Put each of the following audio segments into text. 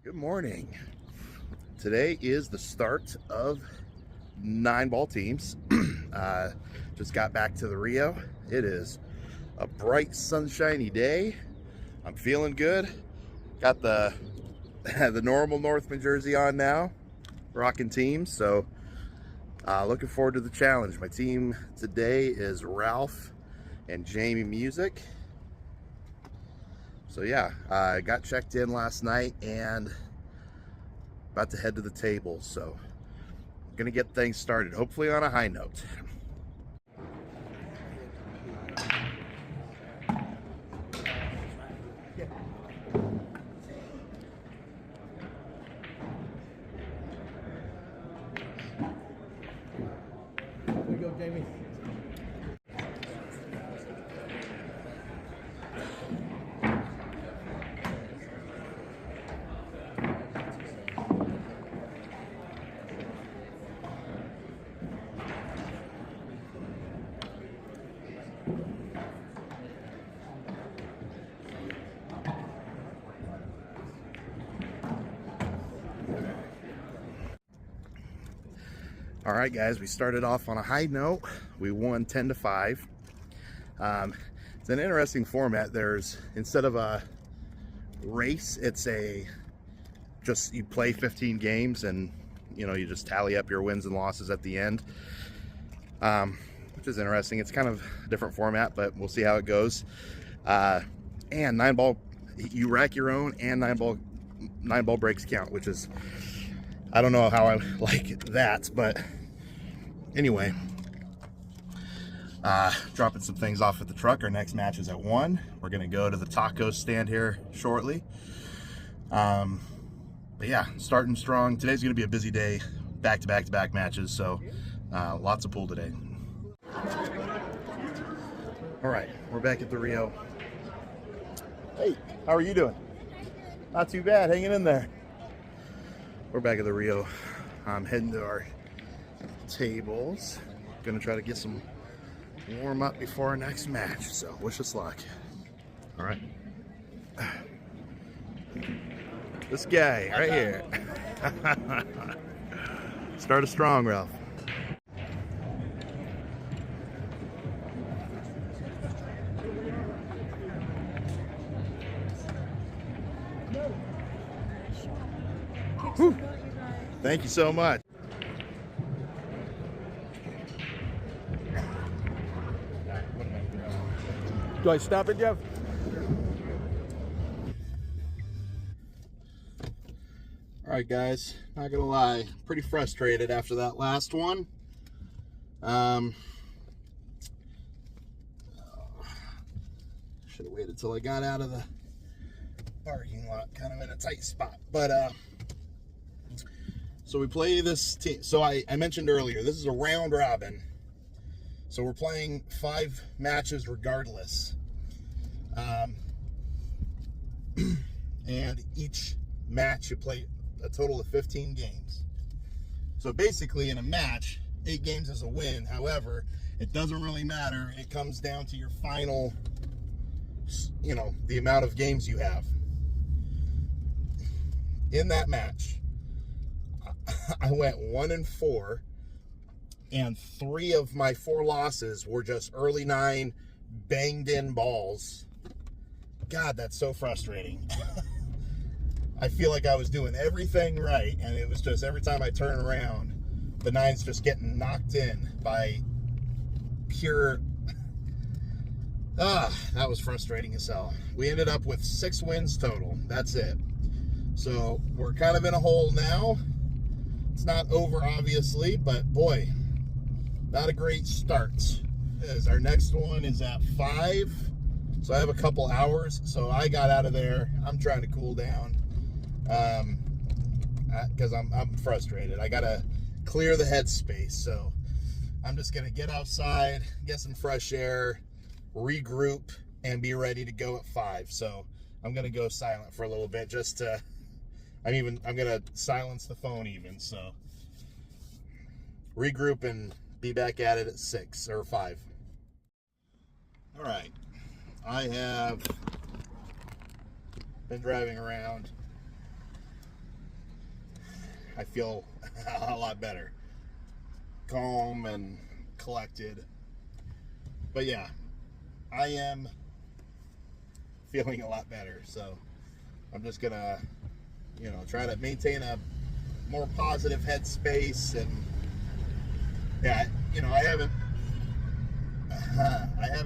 Good morning. Today is the start of 9-ball teams. Just got back to the Rio. It is a bright, sunshiny day. I'm feeling good. Got the the normal Northman jersey on now, rocking teams. So looking forward to the challenge. My team today is Ralph and Jamie Music. So yeah, I got checked in last night and about to head to the table. So I'm gonna get things started, hopefully on a high note. There you go, Jamie. All right, guys, we started off on a high note. We won 10-5. It's an interesting format. There's, instead of a race, it's just you play 15 games and you just tally up your wins and losses at the end, which is interesting. It's kind of a different format, but we'll see how it goes. And 9-ball, you rack your own, and 9-ball breaks count, which is, I don't know how I like that, but anyway, dropping some things off at the truck. Our next match is at 1. We're gonna go to the taco stand here shortly. But yeah, starting strong. Today's gonna be a busy day, back-to-back matches, so lots of pool today. All right, we're back at the Rio. Hey, how are you doing? Not too bad, hanging in there. We're back at the Rio. I'm heading to our tables. Gonna try to get some warm up before our next match, so wish us luck. All right. This guy right here. Started strong, Ralph. Whew. Thank you so much. Do I stop it, Jeff? All right, guys, not gonna lie, pretty frustrated after that last one. Should have waited till I got out of the parking lot, kind of in a tight spot. But so we play this team. So I mentioned earlier, this is a round robin. So we're playing 5 matches regardless. And each match you play a total of 15 games. So basically in a match, 8 games is a win. However, it doesn't really matter. It comes down to your final, the amount of games you have. In that match, I went 1-4, and 3 of my 4 losses were just early 9 banged in balls. God, that's so frustrating. I feel like I was doing everything right, and it was just every time I turn around, the 9's just getting knocked in by pure... that was frustrating as hell. We ended up with 6 wins total. That's it. So we're kind of in a hole now. It's not over, obviously, but boy, not a great start. Our next one is at 5, so I have a couple hours. So I got out of there. I'm trying to cool down because I'm frustrated. I gotta clear the headspace, so I'm just gonna get outside, get some fresh air, regroup, and be ready to go at 5. So I'm gonna go silent for a little bit, just to I'm gonna silence the phone even, so regroup and be back at it at 6 or 5. All right, I have been driving around I feel a lot better. Calm and collected. But yeah, I am feeling a lot better. So I'm just gonna, you know, try to maintain a more positive headspace. And yeah, you know, I haven't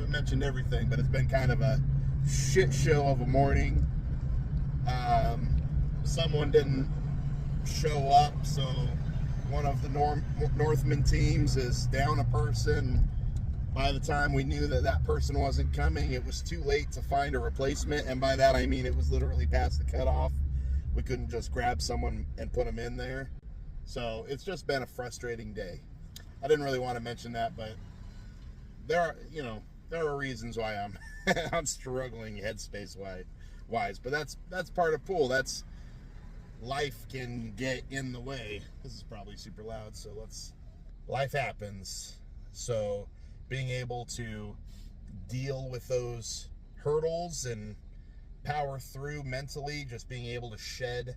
mentioned everything, but it's been kind of a shit show of a morning. Someone didn't show up, so one of the Northman teams is down a person. By the time we knew that that person wasn't coming, it was too late to find a replacement, and by that I mean it was literally past the cutoff. We couldn't just grab someone and put them in there. So it's just been a frustrating day. I didn't really want to mention that, but there are reasons why I'm I'm struggling headspace wise. But that's part of pool. That's life can get in the way. This is probably super loud, so life happens. So being able to deal with those hurdles and power through mentally, just being able to shed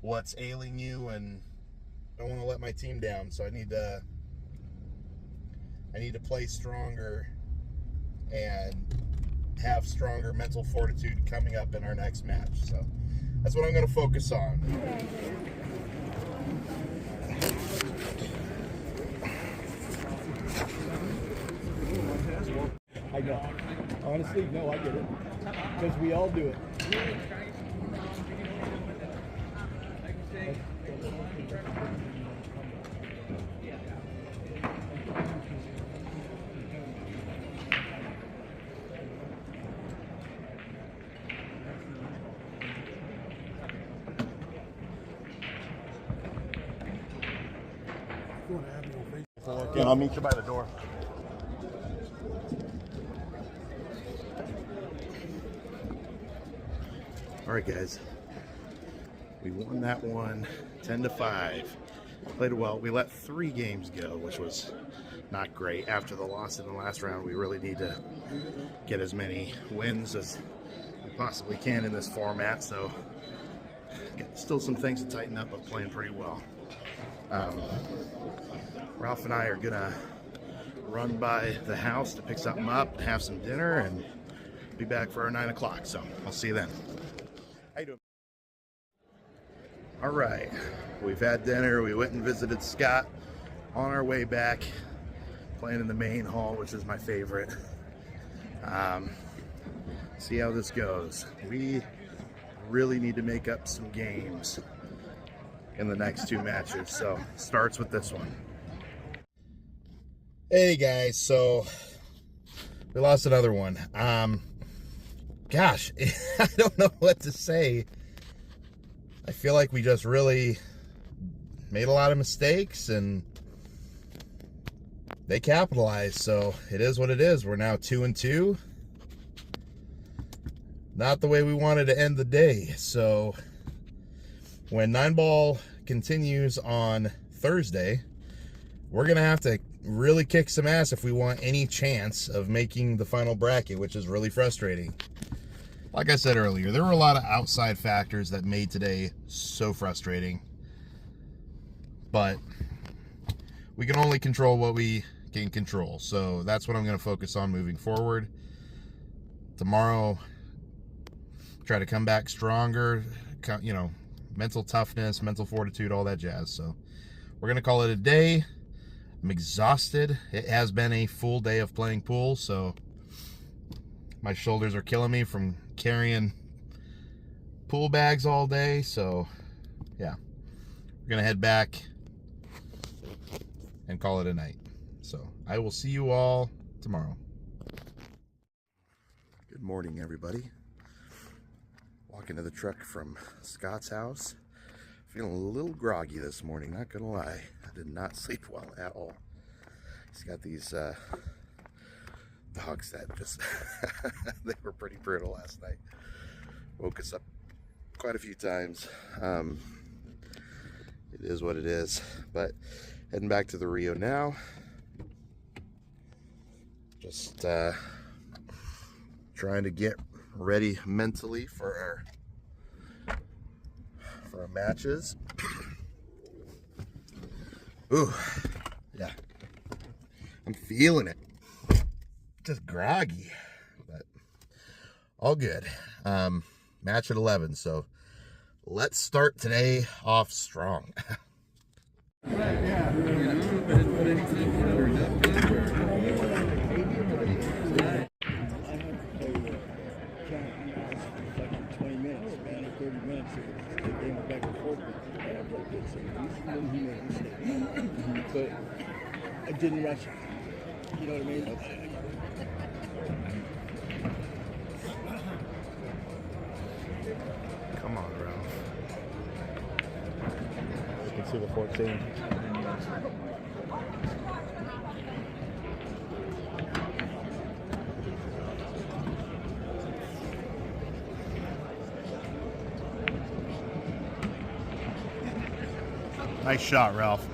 what's ailing you, and I don't want to let my team down, so I need to play stronger and have stronger mental fortitude coming up in our next match. So that's what I'm going to focus on. I know. Honestly, no, I get it. Because we all do it. And I'll meet you by the door. All right, guys. We won that one 10-5. Played well. We let 3 games go, which was not great. After the loss in the last round, we really need to get as many wins as we possibly can in this format. So, still some things to tighten up, but playing pretty well. Ralph and I are gonna run by the house to pick something up, have some dinner, and be back for our 9 o'clock. So I'll see you then. How you doing? All right, we've had dinner. We went and visited Scott. On our way back, playing in the main hall, which is my favorite. See how this goes. We really need to make up some games in the next 2 matches. So starts with this one. Hey guys, so we lost another one. Gosh, I don't know what to say. I feel like we just really made a lot of mistakes and they capitalized, so it is what it is. We're now 2-2. Not the way we wanted to end the day. So when 9-ball continues on Thursday, we're gonna have to really kick some ass if we want any chance of making the final bracket, which is really frustrating. Like I said earlier, there were a lot of outside factors that made today so frustrating, but we can only control what we can control. So that's what I'm going to focus on moving forward. Tomorrow, try to come back stronger, you know, mental toughness, mental fortitude, all that jazz. So we're going to call it a day. I'm exhausted. It has been a full day of playing pool, so my shoulders are killing me from carrying pool bags all day. So yeah, we're gonna head back and call it a night. So I will see you all tomorrow. Good morning, everybody. Walking to the truck from Scott's house. Feeling a little groggy this morning, not gonna lie. I did not sleep well at all. He's got these dogs that just they were pretty brutal last night. Woke us up quite a few times. It is what it is. But heading back to the Rio now. Just trying to get ready mentally for our matches. Ooh, yeah. I'm feeling it. Just groggy, but all good. Match at 11, so let's start today off strong. But I didn't rush it. You know what I mean? Come on, Ralph. You can see the 14. Nice shot, Ralph.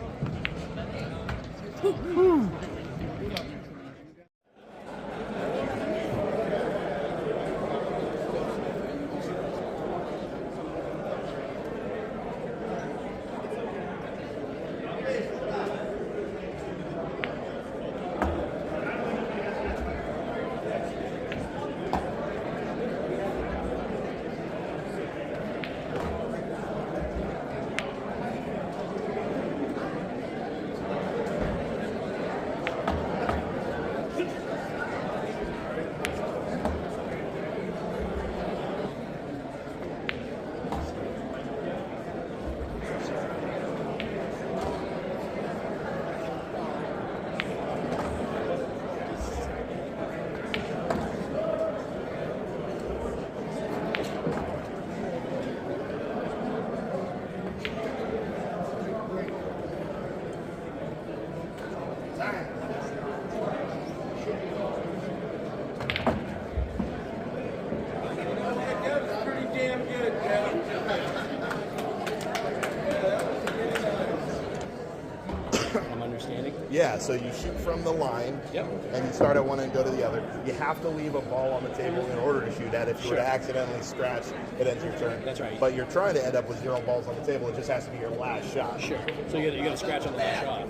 Yeah, so you shoot from the line, and you start at one and go to the other. You have to leave a ball on the table in order to shoot at. If you were to accidentally scratch, it ends your turn. That's right. But you're trying to end up with 0 balls on the table. It just has to be your last shot. Sure. So you got to scratch on the last shot.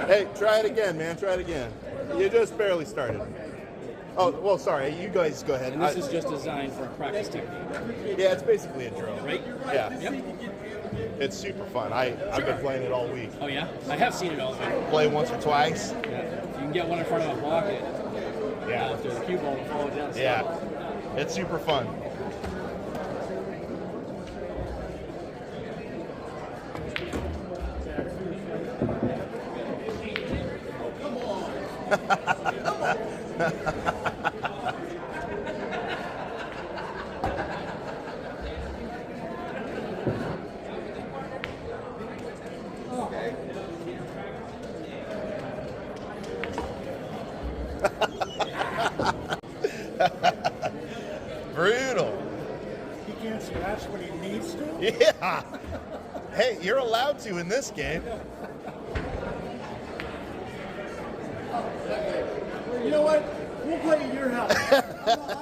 Hey, try it again, man. Try it again. You just barely started. Oh, well, sorry. You guys go ahead. And this is just designed for a practice technique. Yeah, it's basically a drill. Right? Yeah. Yep. It's super fun. I've been playing it all week. Oh, yeah? I have seen it all. Play once or twice. Yeah. You can get one in front of a pocket. Yeah. After the cue ball will fall down. Yeah. It's super fun. Brutal. He can't scratch when he needs to? Yeah. Hey, you're allowed to in this game. You know what? We'll play at your house.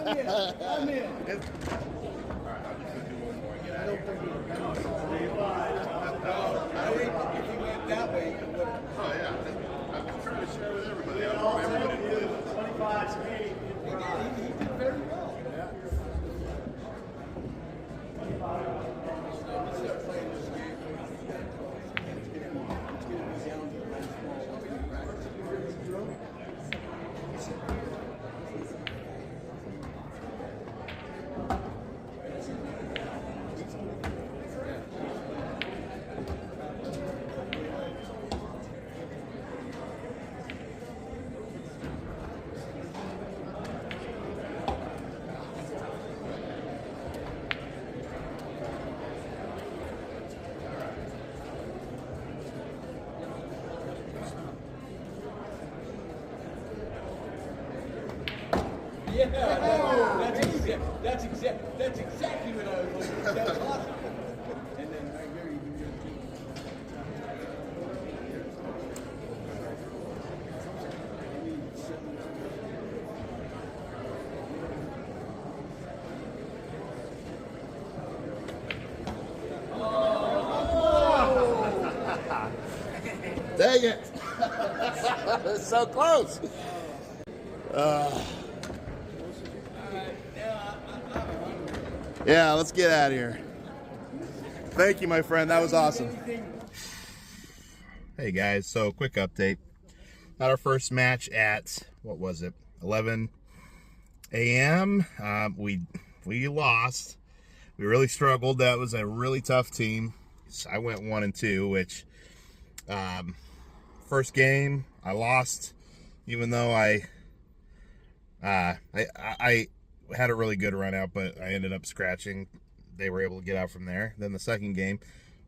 I'm in. I'm in. I think if you went that way, you would. Oh, yeah. I'm trying to share with everybody. I don't remember what it was. 25 speed. He did very well. Yeah. That's exactly what I was looking for. That's awesome. And then right here you can just keep. Oh, dang it. It's so close. Yeah, let's get out of here. Thank you, my friend. That was awesome. Hey guys, so quick update. Had our first match at, what was it, 11 a.m. We lost. We really struggled. That was a really tough team. I went 1-2, which first game I lost, even though I had a really good run out, but I ended up scratching. They were able to get out from there. Then the second game,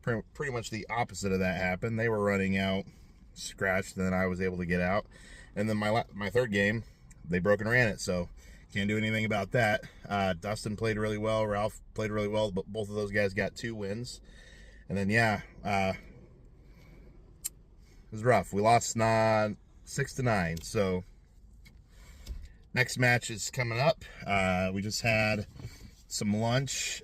pretty much the opposite of that happened. They were running out, scratched, then I was able to get out. And then my third game, they broke and ran it, so can't do anything about that. Dustin played really well. Ralph played really well, but both of those guys got 2 wins. And then, yeah, it was rough. We lost 6-9, so next match is coming up. We just had some lunch.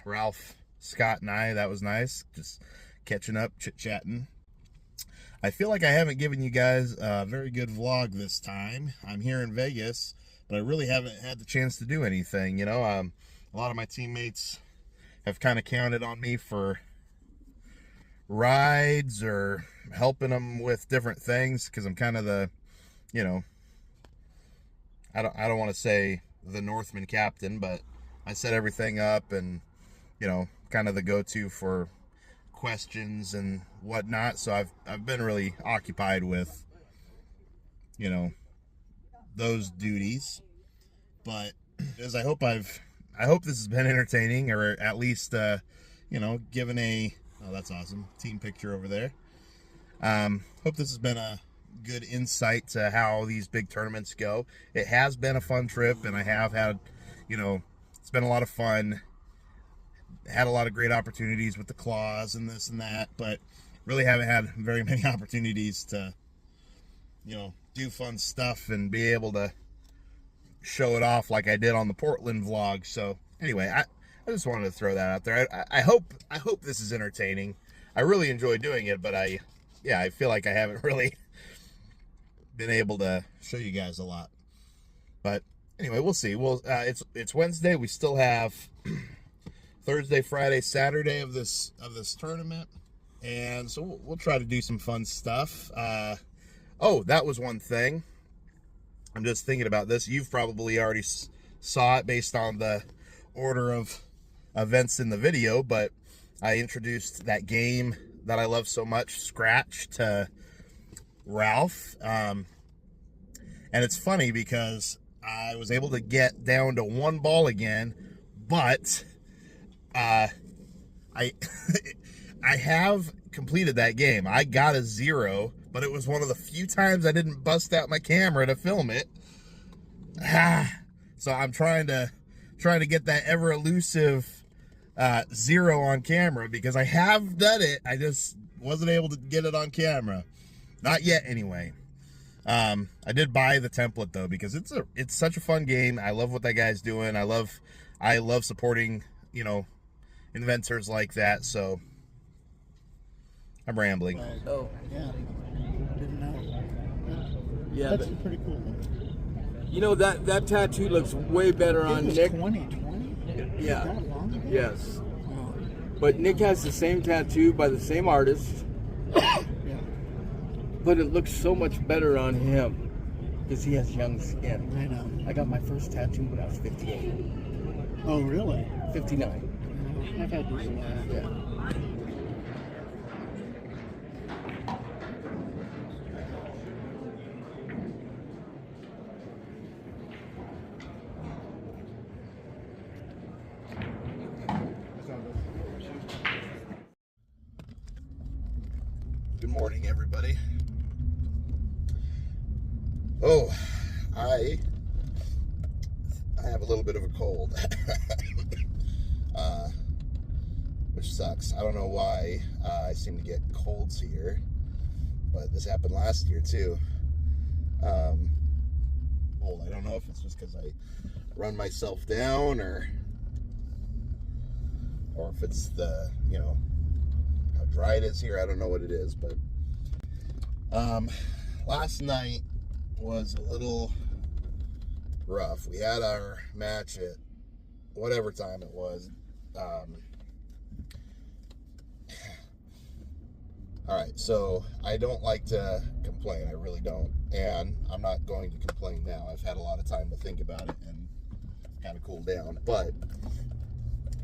Ralph, Scott, and I, that was nice. Just catching up, chit-chatting. I feel like I haven't given you guys a very good vlog this time. I'm here in Vegas, but I really haven't had the chance to do anything. You know, a lot of my teammates have kind of counted on me for rides or helping them with different things, because I'm kind of the, you know, I don't want to say the Northman captain, but I set everything up and, you know, kind of the go-to for questions and whatnot. So I've been really occupied with, you know, those duties. But as I hope this has been entertaining, or at least you know, given a, oh, that's awesome, team picture over there. Hope this has been a good insight to how these big tournaments go. It has been a fun trip, and I have had, you know, it's been a lot of fun. Had a lot of great opportunities with the claws and this and that, but really haven't had very many opportunities to, you know, do fun stuff and be able to show it off like I did on the Portland vlog. So anyway, I just wanted to throw that out there. I hope this is entertaining. I really enjoy doing it, but I feel like I haven't really been able to show you guys a lot. But anyway, we'll see. It's Wednesday. We still have Thursday, Friday, Saturday of this tournament, and so we'll try to do some fun stuff. Oh, that was one thing. I'm just thinking about this. You've probably already saw it based on the order of events in the video, but I introduced that game that I love so much, Scratch, to Ralph. And it's funny because I was able to get down to 1 ball again, but I have completed that game. I got a 0, but it was one of the few times I didn't bust out my camera to film it. So I'm trying to get that ever elusive 0 on camera, because I have done it. I just wasn't able to get it on camera. Not yet, anyway. I did buy the template though, because it's such a fun game. I love what that guy's doing. I love supporting, you know, inventors like that. So I'm rambling. Oh, Yeah. Didn't know. yeah. That's But, pretty cool. you know, that tattoo looks way better on It was Nick. 2020? Yeah. That long ago? Yes. Oh, But Nick has the same tattoo by the same artist, yeah. but it looks so much better on him because he has young skin. I know. I got my first tattoo when I was 58. Oh, really? 59. I've had these a while. Yeah. Good morning, everybody. Oh, I have a little bit of a cold, which sucks. I don't know why I seem to get colds here, but this happened last year too. I don't know if it's just because I run myself down, or if it's the, you know, how dry it is here. I don't know what it is, but Last night was a little rough. We had our match at whatever time it was. All right, so I don't like to complain. I really don't. And I'm not going to complain now. I've had a lot of time to think about it and kind of cool down. But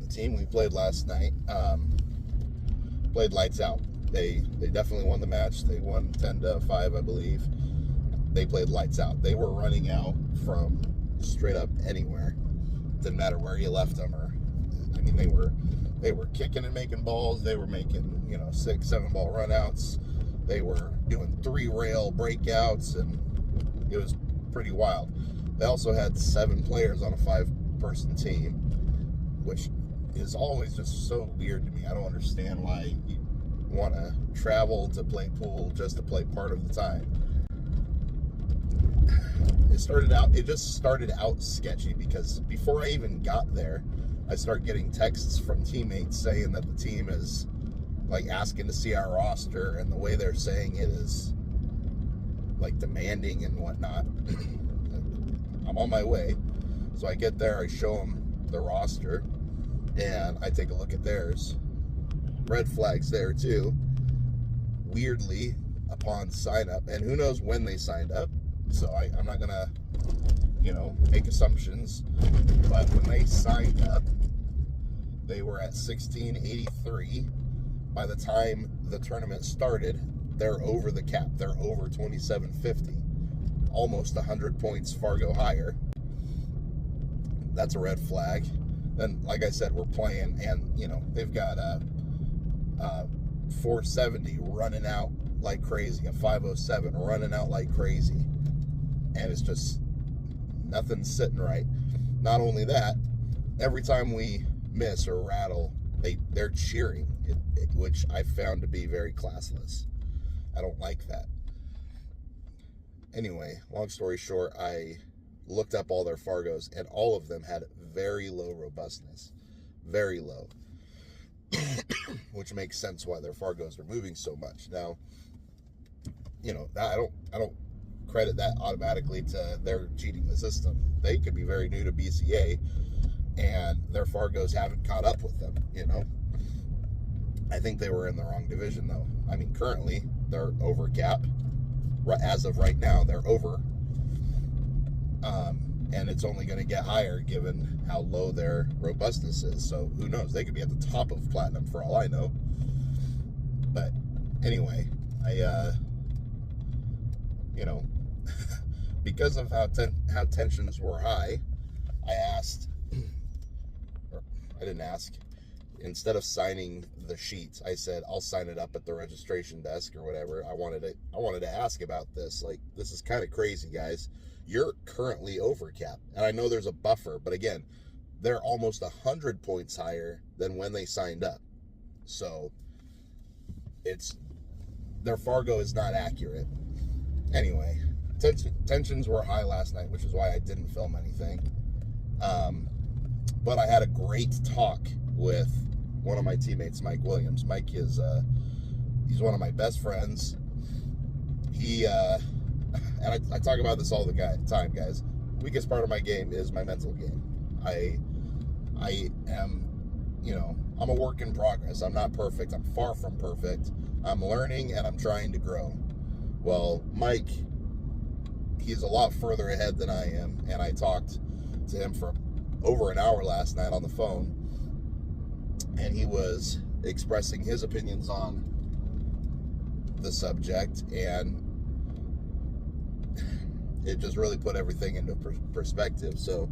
the team we played last night played lights out. They definitely won the match. They won 10-5, I believe. They played lights out. They were running out from straight up anywhere. Didn't matter where you left them, or I mean, they were kicking and making balls. They were making, 6, 7 ball runouts. They were doing 3 rail breakouts, and it was pretty wild. They also had 7 players on a 5-person team, which is always just so weird to me. I don't understand why you want to travel to play pool just to play part of the time. It just started out sketchy, because before I even got there, I start getting texts from teammates saying that the team is like asking to see our roster, and the way they're saying it is like demanding and whatnot. I'm on my way. So I get there, I show them the roster, and I take a look at theirs. Red flags there too. Weirdly, upon sign up, and who knows when they signed up, so I'm not gonna, make assumptions, but when they signed up, they were at 1683. By the time the tournament started, they're over the cap. They're over 2750, almost 100 points Fargo higher. That's a red flag. Then, like I said, we're playing, and they've got a 470 running out like crazy, a 507 running out like crazy, and it's just nothing's sitting right. Not only that, every time we miss or rattle, they're cheering, which I found to be very classless. I don't like that. Anyway, long story short, I looked up all their Fargos, and all of them had very low robustness. Very low. Which makes sense why their Fargos are moving so much. Now, I don't credit that automatically to their cheating the system. They could be very new to BCA, and their Fargos haven't caught up with them, I think they were in the wrong division, though. I mean, currently, they're over cap. As of right now, they're over. And it's only going to get higher given how low their robustness is. So who knows? They could be at the top of platinum for all I know. But anyway, because of how tensions were high, I asked, or I didn't ask, instead of signing the sheets, I said, I'll sign it up at the registration desk or whatever. I wanted to ask about this. Like, this is kind of crazy, guys. You're currently over cap, and I know there's a buffer, but again, they're almost 100 points higher than when they signed up. So their Fargo is not accurate. Anyway, tensions were high last night, which is why I didn't film anything. But I had a great talk with one of my teammates, Mike Williams. Mike is he's one of my best friends. He and I talk about this all the time, guys. Weakest part of my game is my mental game. I am, I'm a work in progress. I'm not perfect. I'm far from perfect. I'm learning and I'm trying to grow. Well, Mike, he's a lot further ahead than I am, and I talked to him for over an hour last night on the phone, and he was expressing his opinions on the subject, and it just really put everything into perspective. So,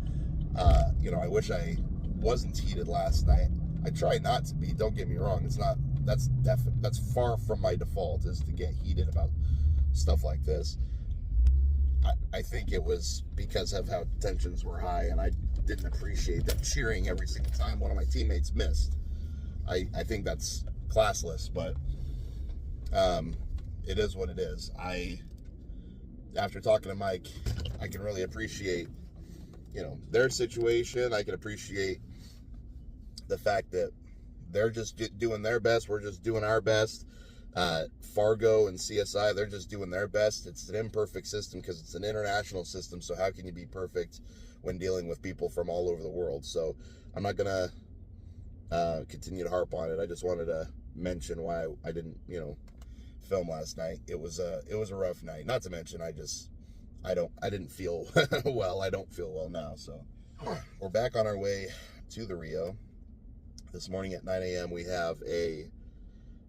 I wish I wasn't heated last night. I try not to be, don't get me wrong. It's not, that's far from my default, is to get heated about stuff like this. I think it was because of how tensions were high, and I didn't appreciate them cheering every single time one of my teammates missed. I think that's classless, but it is what it is. After talking to Mike, I can really appreciate, their situation. I can appreciate the fact that they're just doing their best. We're just doing our best. Fargo and CSI, they're just doing their best. It's an imperfect system because it's an international system, so how can you be perfect when dealing with people from all over the world? So I'm not going to continue to harp on it. I just wanted to mention why I didn't, film last night. It was a rough night. Not to mention, I didn't feel well. I don't feel well now. So we're back on our way to the Rio. This morning at 9 a.m. we have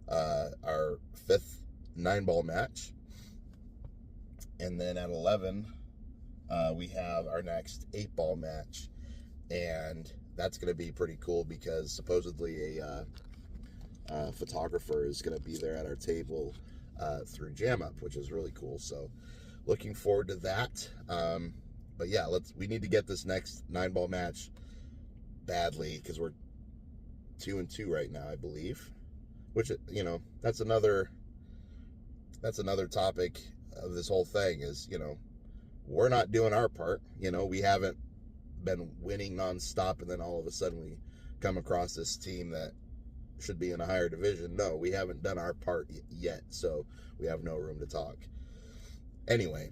our 5th 9-ball match, and then at 11 we have our next 8-ball match, and that's going to be pretty cool because supposedly a photographer is going to be there at our table through Jam Up, which is really cool. So looking forward to that. But yeah, we need to get this next 9-ball match badly because we're 2-2 right now, I believe. Which, that's another topic of this whole thing is, we're not doing our part. We haven't been winning nonstop, and then all of a sudden we come across this team that should be in a higher division. No, we haven't done our part yet, so we have no room to talk. Anyway,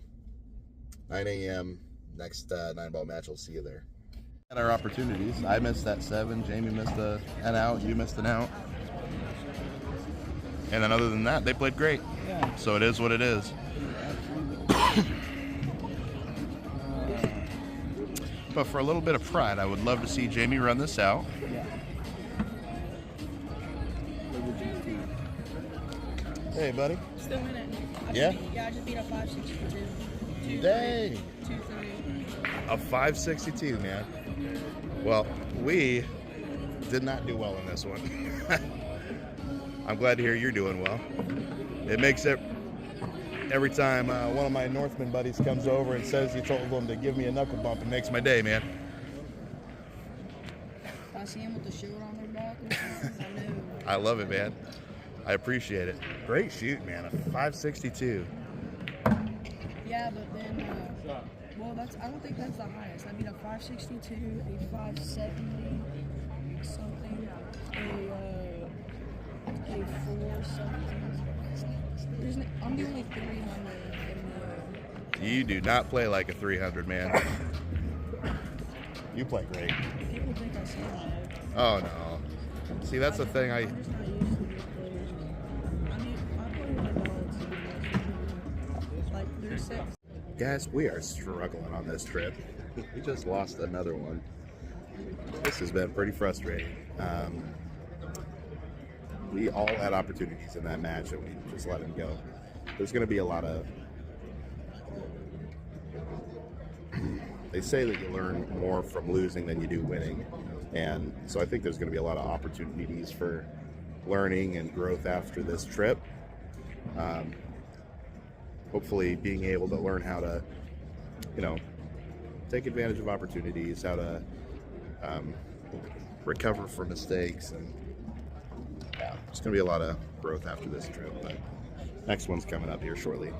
9 a.m. next 9-ball match. I'll see you there. At our opportunities, I missed that 7. Jamie missed an out. You missed an out. And then other than that, they played great. Yeah. So it is what it is. But for a little bit of pride, I would love to see Jamie run this out. Yeah. Hey, buddy. Still winning. Yeah? I just beat a 562. Dang. 2-3. A 562, man. Well, we did not do well in this one. I'm glad to hear you're doing well. It makes it every time one of my Northman buddies comes over and says he told them to give me a knuckle bump, it makes my day, man. I see him with the shield on their back and stuff. I know. I love it, man. I appreciate it. Great shoot, man. A 562. Yeah, but then, I don't think that's the highest. I mean, a 562, a 570, something, a 4 something. I'm the only 300 in the. You do not play like a 300, man. You play great. People think I say that. Oh, no. See, that's the thing. I'm just not used to it. I mean, I play with adults. Like, they're 6. Guys, we are struggling on this trip. We just lost another one. This has been pretty frustrating. We all had opportunities in that match and we just let them go. There's going to be a lot of... They say that you learn more from losing than you do winning. And so I think there's going to be a lot of opportunities for learning and growth after this trip. Hopefully being able to learn how to, take advantage of opportunities, how to recover from mistakes, and yeah, there's going to be a lot of growth after this trip, but next one's coming up here shortly.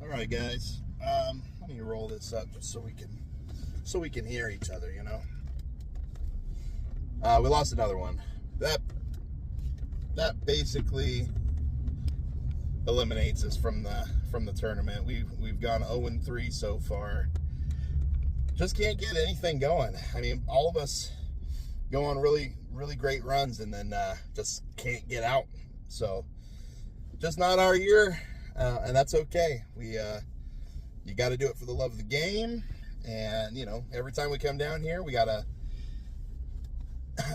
All right, guys. Let me roll this up just so we can hear each other, you know. We lost another one. That basically eliminates us from the tournament. We've gone 0-3 so far. Just can't get anything going. I mean, all of us go on really great runs and then just can't get out. So just not our year, and that's okay. You got to do it for the love of the game, and you know, every time we come down here, we got to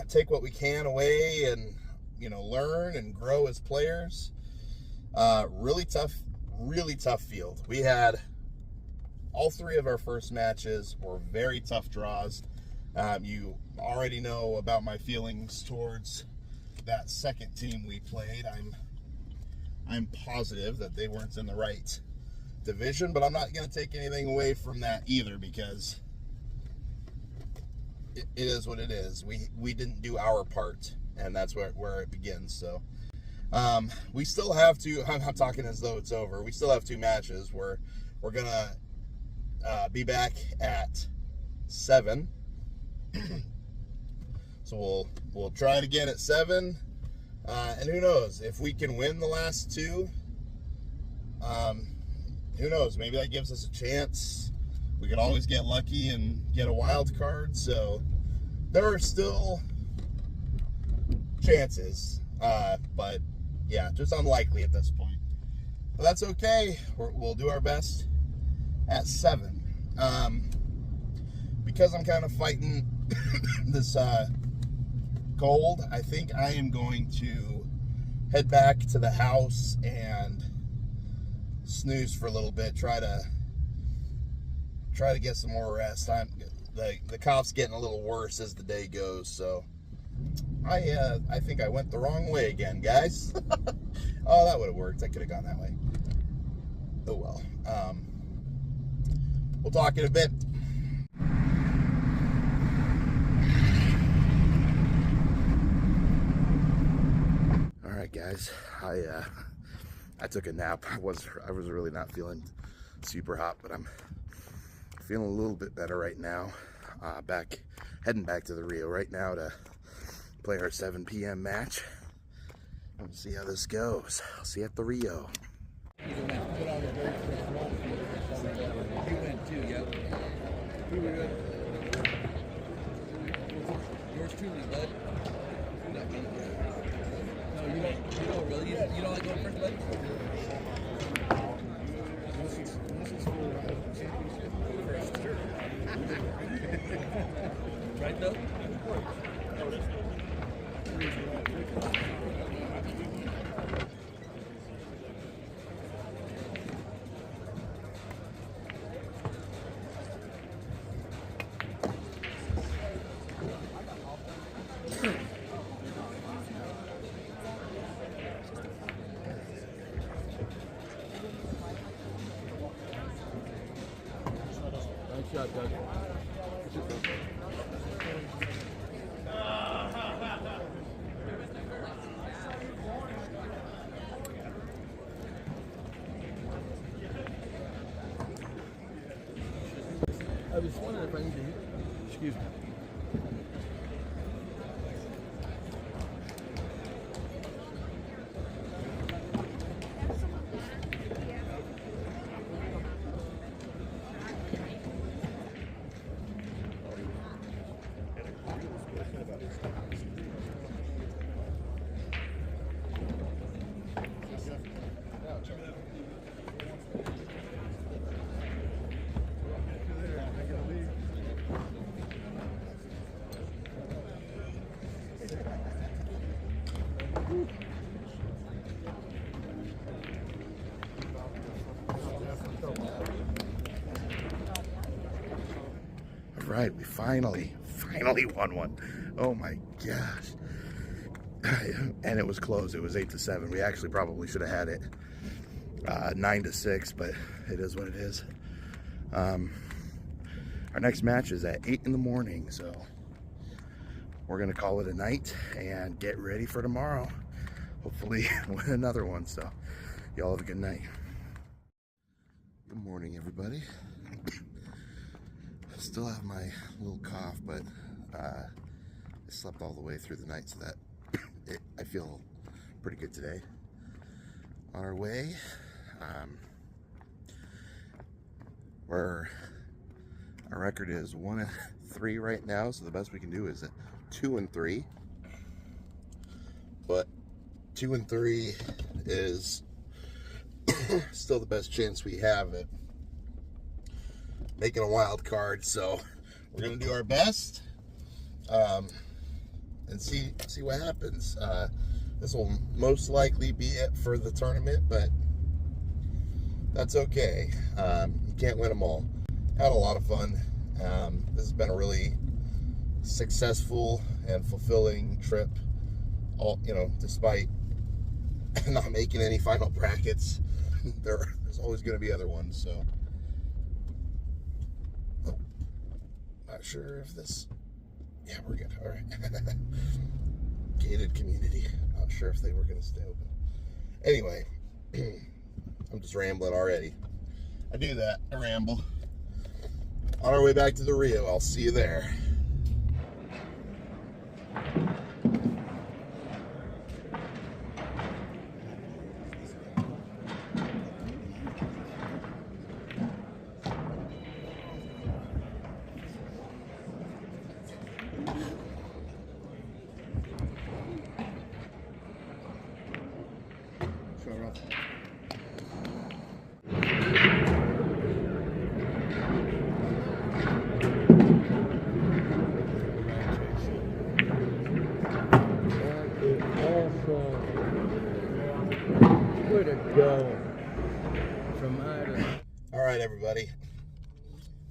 take what we can away and, you know, learn and grow as players. Really tough field. We had all 3 of our first matches were very tough draws. You already know about my feelings towards that second team we played. I'm positive that they weren't in the right division, but I'm not going to take anything away from that either, because it is what it is. We didn't do our part, and that's where it begins. So we still have to, I'm talking as though it's over, we still have 2 matches where we're gonna be back at 7. So we'll try it again at 7, and who knows if we can win the last 2. Who knows, maybe that gives us a chance. We could always get lucky and get a wild card, so there are still chances, but yeah, just unlikely at this point. But that's okay. We'll do our best at 7. Because I'm kind of fighting this cold, I think I am going to head back to the house and snooze for a little bit, try to get some more rest. The cough's getting a little worse as the day goes, so I think I went the wrong way again, guys. Oh, that would have worked. I could have gone that way. Oh well. We'll talk in a bit. All right, guys. I took a nap. I was really not feeling super hot, but I'm feeling a little bit better right now. Heading back to the Rio right now to play our 7 p.m. match. Let's see how this goes. I'll see you at the Rio. You went too, yep. We were good. Yours truly, bud. No, you don't really. You don't like going first, bud? This is for championship. First, sure. Right though? Nice shot, Doug. I was wondering if I need to, excuse me. Right, we finally won one. Oh my gosh. And it was close. It was 8-7. We actually probably should have had it 9-6, but it is what it is. Our next match is at 8 in the morning, so we're gonna call it a night and get ready for tomorrow. Hopefully win another one. So y'all have a good night. Good morning, everybody. I still have my little cough, but I slept all the way through the night, so that I feel pretty good today. On our way, our record is 1-3 right now, so the best we can do is 2-3. But 2-3 is still the best chance we have at making a wild card, so we're gonna do our best and see what happens. This will most likely be it for the tournament, but that's okay. You can't win them all. Had a lot of fun. This has been a really successful and fulfilling trip, despite not making any final brackets. There's always going to be other ones, so not sure if this, yeah, we're good. All right. Gated community, not sure if they were going to stay open. Anyway, I'm just rambling already. I do that, I ramble. On our way back to the Rio, I'll see you there. Way to go. From Ida. All right, everybody.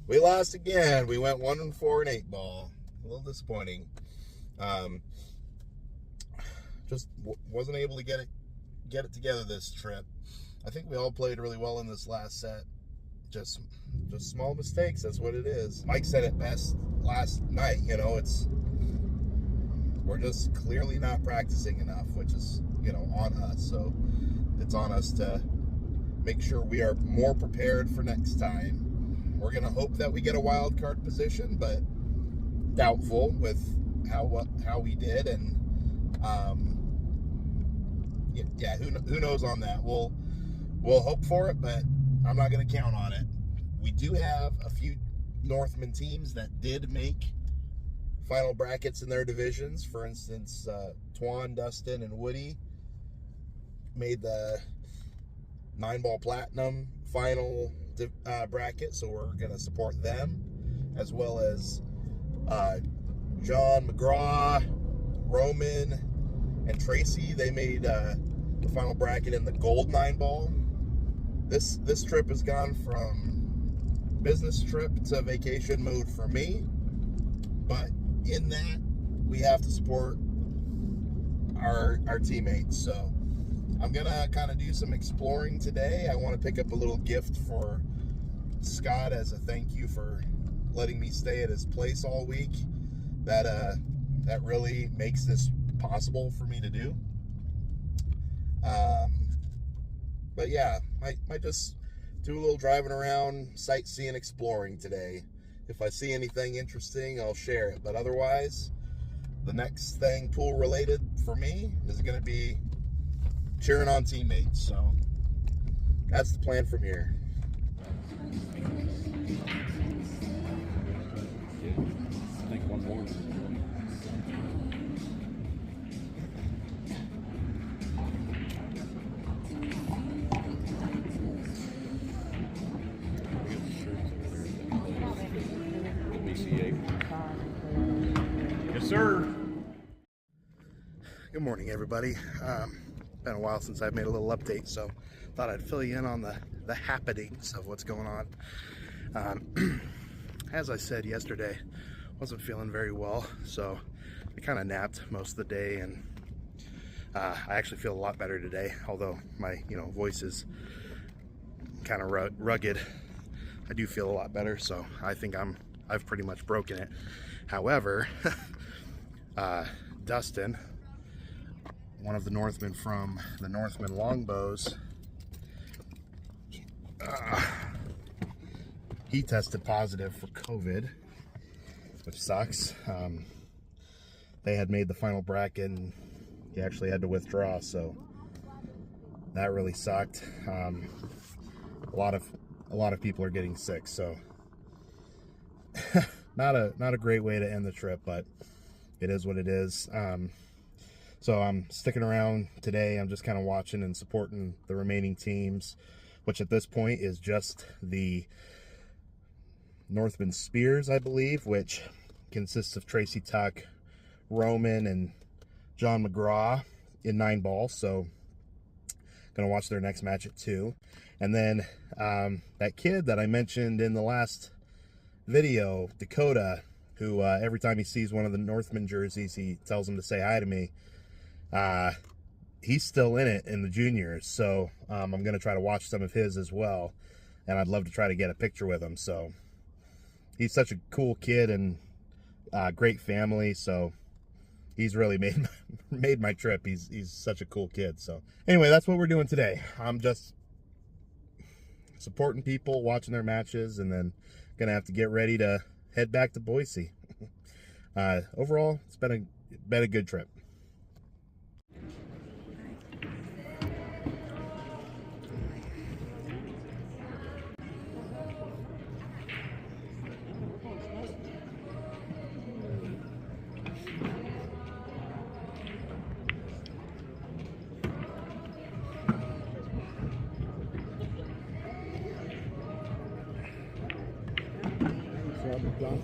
We lost again. We went 1-4 in 8-ball. A little disappointing. Just wasn't able to get it together this trip. I think we all played really well in this last set. Just small mistakes. That's what it is. Mike said it best last night. We're just clearly not practicing enough, which is on us. So it's on us to make sure we are more prepared for next time. We're gonna hope that we get a wild card position, but doubtful with how we did, and yeah, who knows on that. We'll hope for it, but I'm not gonna count on it. We do have a few Northman teams that did make final brackets in their divisions. For instance, Twan, Dustin, and Woody made the 9-ball platinum final bracket, so we're going to support them, as well as John, McGraw, Roman, and Tracy. They made the final bracket in the gold 9-ball. This trip has gone from business trip to vacation mode for me, but in that we have to support our teammates. So I'm gonna kind of do some exploring today. I want to pick up a little gift for Scott as a thank you for letting me stay at his place all week. That really makes this possible for me to do. But yeah, might just do a little driving around, sightseeing, exploring today. If I see anything interesting, I'll share it. But otherwise, the next thing pool related for me is going to be cheering on teammates. So that's the plan from here. I think one more. BCA. Yes, sir. Good morning, everybody. Been a while since I've made a little update, so thought I'd fill you in on the happenings of what's going on. As I said yesterday, wasn't feeling very well, so I kind of napped most of the day, and I actually feel a lot better today, although my voice is kind of rugged. I do feel a lot better, so I think I've pretty much broken it. However, Dustin, one of the Northmen from the Northman Longbows, he tested positive for COVID, which sucks. They had made the final bracket and he actually had to withdraw, so that really sucked. A lot of people are getting sick, so not a great way to end the trip, but it is what it is. So I'm sticking around today. I'm just kind of watching and supporting the remaining teams, which at this point is just the Northman Spears, I believe, which consists of Tracy Tuck, Roman, and John McGraw in 9 ball. So gonna watch their next match at 2. And then that kid that I mentioned in the last video, Dakota, who every time he sees one of the Northman jerseys, he tells him to say hi to me. He's still in it in the juniors, so I'm going to try to watch some of his as well, and I'd love to try to get a picture with him. So he's such a cool kid and great family, so he's really made my trip. He's such a cool kid. So anyway, that's what we're doing today. I'm just supporting people, watching their matches, and then gonna have to get ready to head back to Boise. Overall, it's been a good trip. John.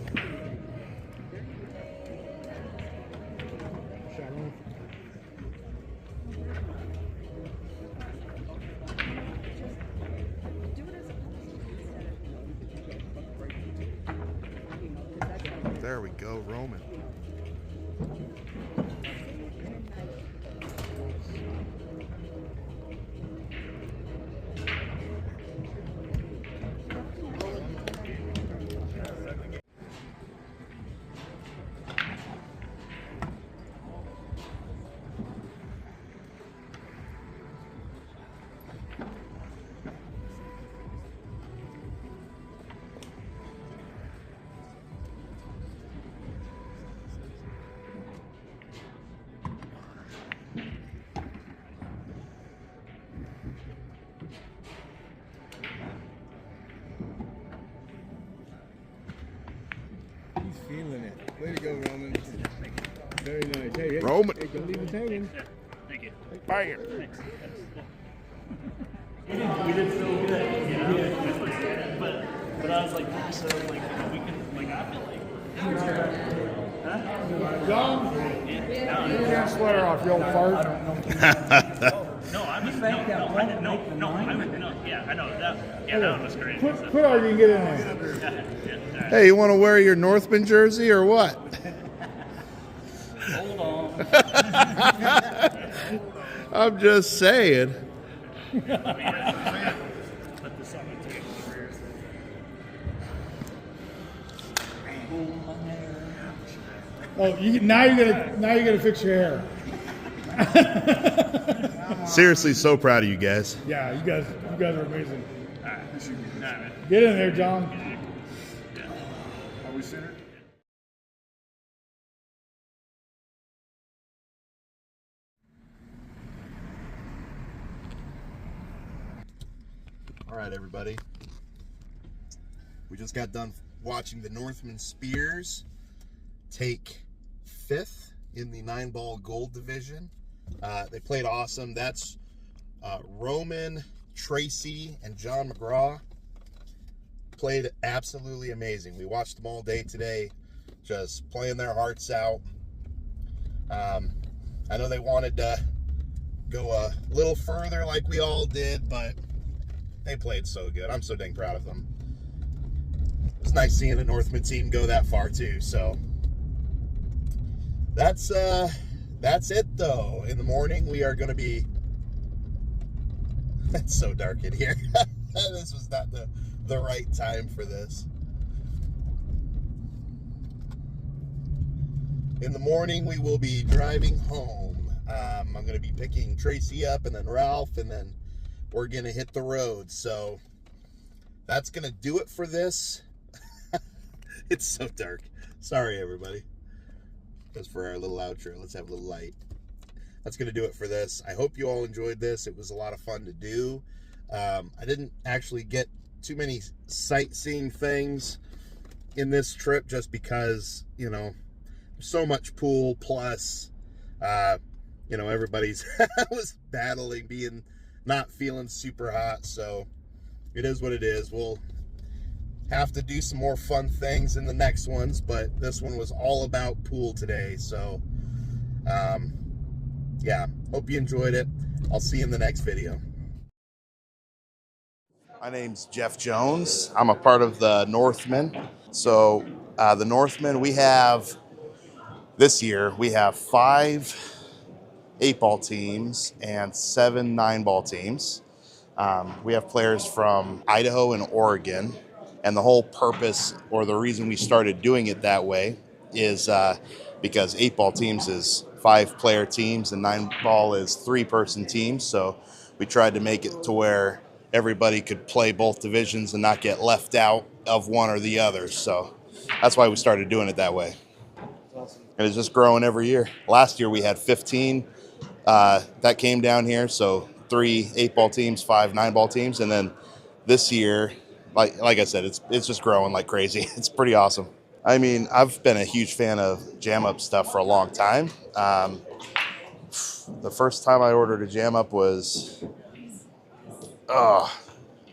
There we go, Roman. Feeling it. Way to go, Roman. Very nice. Hey, Roman. Hey, don't leave us hanging. Thank you. Fire. We did so good, you know? Yeah. But I was like, gosh, so like we can, like, I feel like. Huh? John, Yeah. you can't swear off, you old fart. No, I was, yeah, I know that. Yeah, that one was great. Quit arguing, get in there. Hey, you want to wear your Northman jersey or what? Hold on. I'm just saying. Put this on the table. Oh, now you're gonna fix your hair. Seriously, so proud of you guys. Yeah, you guys are amazing. All right, man. Get in there, John. Are we centered? All right, everybody. We just got done watching the Northman Spears take 5th in the 9-ball gold division. They played awesome. That's Roman, Tracy, and John McGraw. Played absolutely amazing. We watched them all day today, just playing their hearts out. I know they wanted to go a little further like we all did, but they played so good. I'm so dang proud of them. It's nice seeing a Northman team go that far too. So that's it though. In the morning we are going to be. It's so dark in here. This was not the right time for this. In the morning we will be driving home. I'm going to be picking Tracy up and then Ralph, and then we're going to hit the road. So that's going to do it for this. It's so dark. Sorry, everybody. That's for our little outro. Let's have a little light. That's going to do it for this. I hope you all enjoyed this. It was a lot of fun to do. I didn't actually get too many sightseeing things in this trip just because, you know, so much pool, plus, you know, everybody's was battling being not feeling super hot. So it is what it is. We'll have to do some more fun things in the next ones, but this one was all about pool today. So, yeah, hope you enjoyed it. I'll see you in the next video. My name's Jeff Jones. I'm a part of the Northmen. So the Northmen, this year, we have 5 8-ball teams and 7 9-ball teams. We have players from Idaho and Oregon. And the whole purpose, or the reason we started doing it that way, is because 8-ball teams is 5-player teams and 9-ball is 3-person teams. So we tried to make it to where everybody could play both divisions and not get left out of one or the other. So that's why we started doing it that way. And it's just growing every year. Last year we had 15 that came down here. So 3 8-ball teams, 5 9-ball teams. And then this year, like I said, it's just growing like crazy. It's pretty awesome. I mean, I've been a huge fan of JamUp stuff for a long time. The first time I ordered a JamUp was,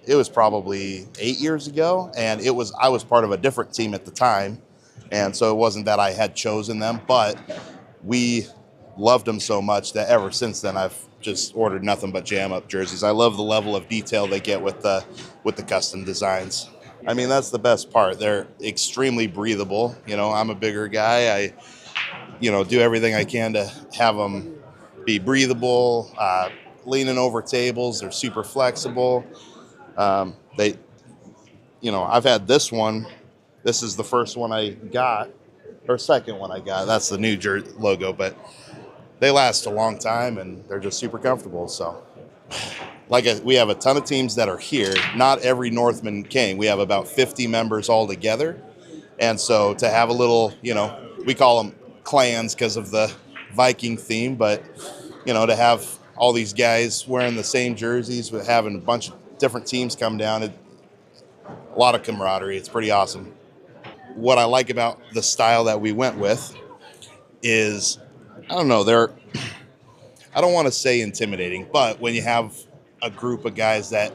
it was probably 8 years ago, and I was part of a different team at the time, and so it wasn't that I had chosen them, but we loved them so much that ever since then I've just ordered nothing but JamUp jerseys. I love the level of detail they get with the custom designs. I mean, that's the best part. They're extremely breathable. You know, I'm a bigger guy. I, you know, do everything I can to have them be breathable, leaning over tables. They're super flexible. You know, I've had this one. This is the first one I got, or second one I got. That's the new logo, but they last a long time and they're just super comfortable. So we have a ton of teams that are here. Not every Northman came. We have about 50 members all together. And so to have a little, you know, we call them clans because of the Viking theme, but, you know, to have all these guys wearing the same jerseys, with having a bunch of different teams come down, a lot of camaraderie. It's pretty awesome. What I like about the style that we went with is, I don't know, I don't want to say intimidating, but when you have a group of guys that,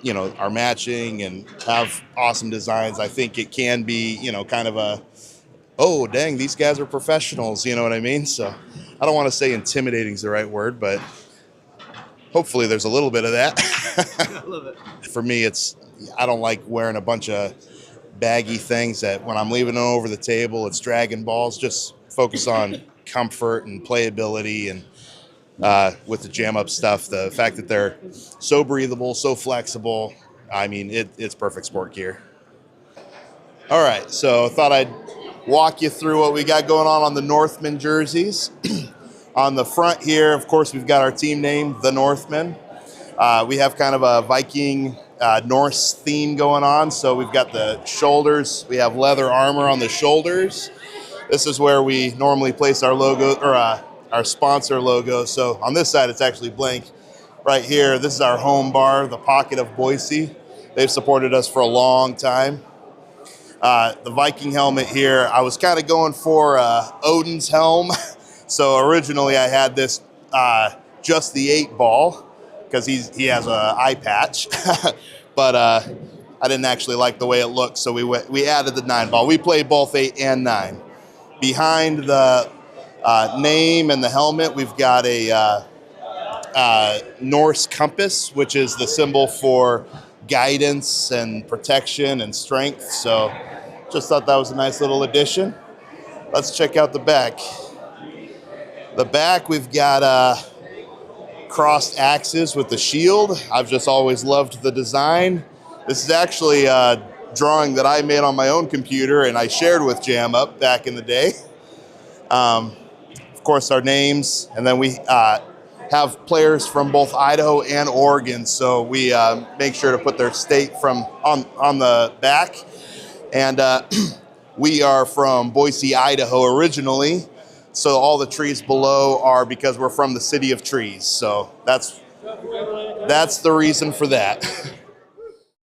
you know, are matching and have awesome designs, I think it can be, you know, kind of a, oh, dang, these guys are professionals, you know what I mean? So I don't want to say intimidating is the right word, but hopefully there's a little bit of that. I love it. For me, I don't like wearing a bunch of baggy things that when I'm leaving them over the table, it's dragging balls. Just focus on comfort and playability. And with the JamUp stuff, the fact that they're so breathable, so flexible, I mean, it's perfect sport gear. All right, so I thought I'd walk you through what we got going on the Northman jerseys. On the front here, of course, we've got our team name, the Northmen. We have kind of a Viking Norse theme going on. So we've got the shoulders. We have leather armor on the shoulders. This is where we normally place our logo, or our sponsor logo. So on this side, it's actually blank. Right here, this is our home bar, the Pocket of Boise. They've supported us for a long time. The Viking helmet here, I was kind of going for Odin's helm. So originally I had this just the 8-ball because he has an eye patch, but I didn't actually like the way it looked, so we added the 9-ball. We played both 8 and 9. Behind the name and the helmet, we've got a Norse compass, which is the symbol for guidance and protection and strength. So just thought that was a nice little addition. Let's check out the back. The back, we've got crossed axes with the shield. I've just always loved the design. This is actually a drawing that I made on my own computer and I shared with JamUp back in the day. Of course, our names, and then we have players from both Idaho and Oregon, so we make sure to put their state from on the back. And we are from Boise, Idaho originally, so all the trees below are because we're from the city of trees. So that's the reason for that.